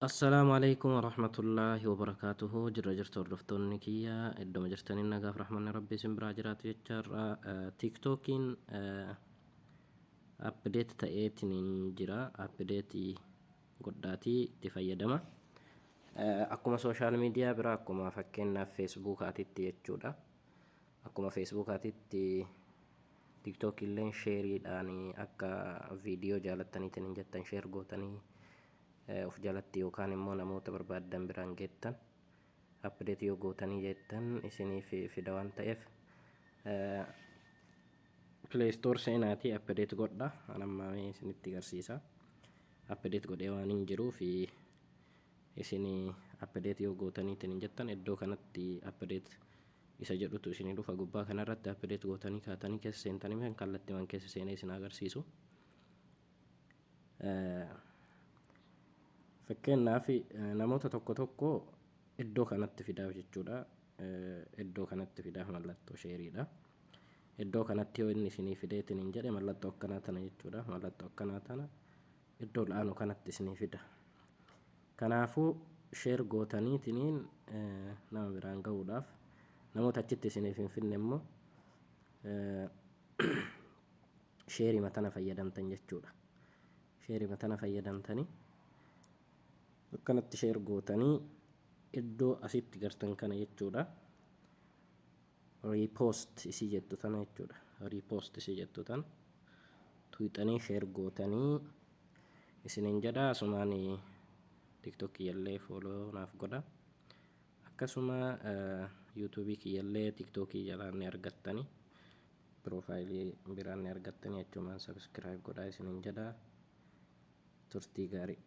Assalamualaikum warahmatullahi wabarakatuh. Jirra jirtu hordoftoonni kiyya iddoo jirtaniin nagaaf rahmanni rabbii isin biraa jiraatu jechaarra tiiktookiin apdeet ta'eetiin jira. Apdeetii godhaatii itti fayyadama. Akkuma sooshaal miidiyaa biraa akkuma fakkeenyaaf feesbuukaatitti jechuudha. Akkuma feesbuukaatitti tiiktookiilleen sheeriidhaan akka viidiyoo jaalattaniitiin hin jettan sheer gootanii of jalatti yookaan immoo namoota barbaadan biraan geettan apdeet yoo gootanii jettan isiniif fida waan ta'eef pileestoor seenaatii apdeet godha. Anammaa isinitti agarsiisa. Apdeet godhee waan hin jiruu fi isinii apdeet yoo gootaniitiin hin jettan iddoo kanatti apdeet isa jedhutu isinii dhufa gubbaa kanarratti apdeet gootanii kaatanii keessa seentanii kallattiiwwan keessa seenee isin agarsiisu. Fakkeenyaaf namoota tokko tokko iddoo kanatti fidaaf jechuudha. Iddoo kanatti fidaaf mallattoo sheeriidha. Iddoo kanatti yoo inni isinii fideetiin hin jedhe mallattoo akkanaa tana jechuudha. Mallattoo akkanaa tana iddoo la'aanu kanatti isinii fida. Kanaafuu sheer gootaniitiin nama biraan ga'uudhaaf namoota achitti isiniif hin finne immoo sheerii matana fayyadamtan jechuudha. Sheerii matana fayyadamtanii akkanatti sheer gootanii iddoo asitti gartan kana jechuudha. Riipoost isii jettu tana jechuudha. Riipoost isii jettu tana tuuxanii sheer gootanii isiniin jedha. Asumaan tiktok kiyyallee fooloo naaf godha. Akkasuma yuutuubii kiyyallee tiktokii jalaan ni argattanii piroofaayilii biraan ni argattanii achumaan sabiskiraayib godhaa isiniin jedha. Turtii gaarii.